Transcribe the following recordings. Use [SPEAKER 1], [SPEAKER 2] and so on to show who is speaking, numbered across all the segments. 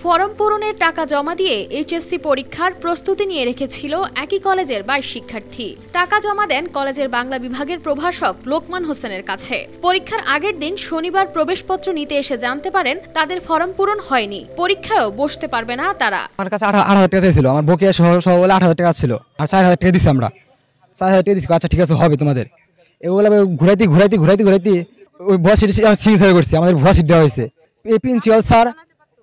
[SPEAKER 1] Form পূরণের টাকা জমা দিয়ে এইচএসসি পরীক্ষার প্রস্তুতি নিয়ে রেখেছিল একই কলেজের 22 শিক্ষার্থী। টাকা জমা দেন কলেজের বাংলা বিভাগের প্রভাষক লোকমান হোসেনের কাছে। পরীক্ষার আগের দিন শনিবার প্রবেশপত্র নিতে এসে জানতে পারেন তাদের ফরম পূরণ হয়নি, পরীক্ষায়ও বসতে পারবে না তারা।
[SPEAKER 2] আমার কাছে 8,000 টাকা চাইছিল, আমার বকেয়া সহ বলে 8,000 টাকা ছিল, আর 4,000 টাকা দিচ্ছি আমরা। 4,000 টাকা দিচ্ছি, আচ্ছা ঠিক আছে হবে তোমাদের। এগুলো ঘুরাইতে ওই ভুয়া সিট সিগনেচার করছি, আমাদের ভুয়া সিট দেওয়া হয়েছে। এই প্রিন্সিপাল স্যার,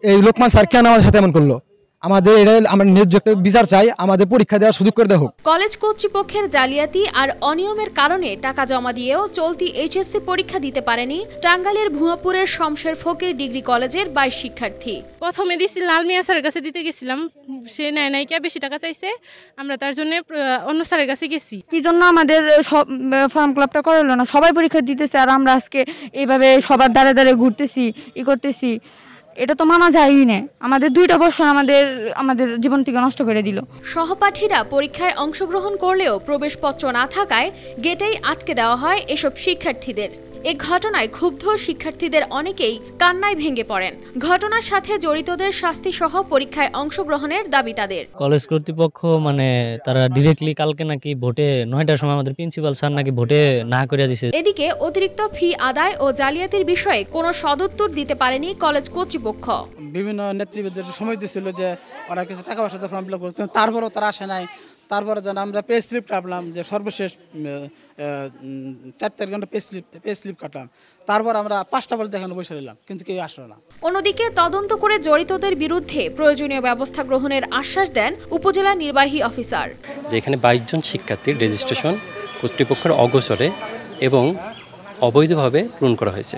[SPEAKER 2] এই লোকমান স্যার কেন আমাদের সাথে এমন করলো? আমাদের এটা আমরা ন্যায্য একটা বিচার চাই, আমাদের পরীক্ষা দেওয়ার সুযোগ করে দেওয়া হোক।
[SPEAKER 1] কলেজ কর্তৃপক্ষের জালিয়াতি আর অনিয়মের কারণে টাকা জমা দিয়েও চলতি এইচএসসি পরীক্ষা দিতে পারেনি টাঙ্গাইলের ভুয়াপুরের শমশের ফকির ডিগ্রি কলেজের 22 শিক্ষার্থী।
[SPEAKER 3] প্রথমে দিছি লাল মিয়া স্যারের কাছে দিতে গেছিলাম, সে নাই কে বেশি টাকা চাইছে, আমরা তার জন্য অন্য স্যারের কাছে গেছি।
[SPEAKER 4] কি জন্য আমাদের ফর্ম ক্লাবটা করালো না? সবাই পরীক্ষা দিতেছে আর আমরা আজকে এইভাবে সবার দ্বারে ঘুরতেছি, করতেছি, এটা তো মানা যায়ই না। আমাদের 2টা বছর আমাদের জীবন থেকে নষ্ট করে দিল।
[SPEAKER 1] সহপাঠীরা পরীক্ষায় অংশগ্রহণ করলেও প্রবেশপত্র না থাকায় গেটেই আটকে দেওয়া হয় এসব শিক্ষার্থীদের। এ ঘটনায় ক্ষুব্ধ শিক্ষার্থীদের অনেকেই কান্নায় ভেঙে পড়েন। ঘটনার সাথে জড়িতদের শাস্তি সহ পরীক্ষায় অংশগ্রহণের দাবি তাদের।
[SPEAKER 5] কলেজ কর্তৃপক্ষ তারা ডিরেক্টলি কালকে নাকি ভোটে 9টার সময় আমাদের প্রিন্সিপাল স্যার নাকি ভোটে না করে দিয়েছে।
[SPEAKER 1] এদিকে অতিরিক্ত ফি আদায় ও জালিয়াতির বিষয়ে কোনো সদুত্তর দিতে পারেনি কলেজ কর্তৃপক্ষ।
[SPEAKER 6] বিভিন্ন নেতৃবৃন্দের সময় দিয়েছিল যে ওরা কিছু টাকা পয়সা ফর্ম ফিল আপ করতে, তারপরেও তারা আসে নাই। তারপরে যেন আমরা পে স্লিপ কাটলাম, যে সর্বশেষ 4 ঘন্টা পে স্লিপ কাটলাম, তারপর আমরা 5টা পর্যন্ত এখানে বসে রইলাম, কিন্তু কেউ আসলো না।
[SPEAKER 1] অন্যদিকে তদন্ত করে জড়িতদের বিরুদ্ধে প্রয়োজনীয় ব্যবস্থা গ্রহণের আশ্বাস দেন উপজেলা নির্বাহী অফিসার।
[SPEAKER 7] যে এখানে 22 জন শিক্ষার্থীর রেজিস্ট্রেশন কর্তৃপক্ষের অগোচরে এবং অবৈধভাবে পূরণ করা হয়েছে।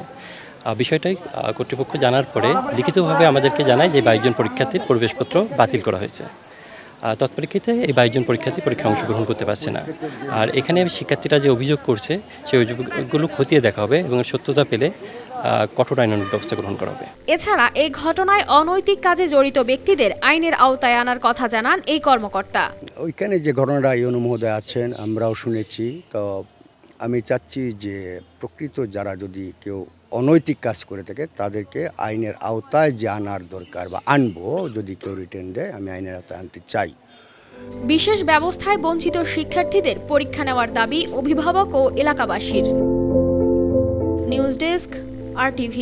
[SPEAKER 7] বিষয়টাই কর্তৃপক্ষ জানার পরে লিখিতভাবে আমাদেরকে জানায় যে 22 জন পরীক্ষার্থীর প্রবেশপত্র বাতিল করা হয়েছে। তৎপরিক্ষিতে এই 22 জন পরীক্ষার্থী পরীক্ষায় অংশগ্রহণ করতে পারছে না। আর এখানে শিক্ষার্থীরা যে অভিযোগ করছে সেই অভিযোগগুলো খতিয়ে দেখা হবে এবং সত্যতা পেলে কঠোর আইনানুগ ব্যবস্থা গ্রহণ করা হবে।
[SPEAKER 1] এছাড়া এই ঘটনায় অনৈতিক কাজে জড়িত ব্যক্তিদের আইনের আওতায় আনার কথা জানান এই কর্মকর্তা।
[SPEAKER 8] ওইখানে যে ঘটনাটা ইউনো মহোদয় আছেন, আমরাও শুনেছি। তো আমি চাচ্ছি যে প্রকৃত যারা যদি কেউ অনৈতিক কাজ করে থাকে তাদেরকে আইনের আওতায় যে আনার দরকার বা আনবো, যদি কেউ রিটার্ন দেয় আমি আইনের আওতায় আনতে চাই।
[SPEAKER 1] বিশেষ ব্যবস্থায় বঞ্চিত শিক্ষার্থীদের পরীক্ষা নেওয়ার দাবি অভিভাবক ও এলাকাবাসীর। News desk, RTV।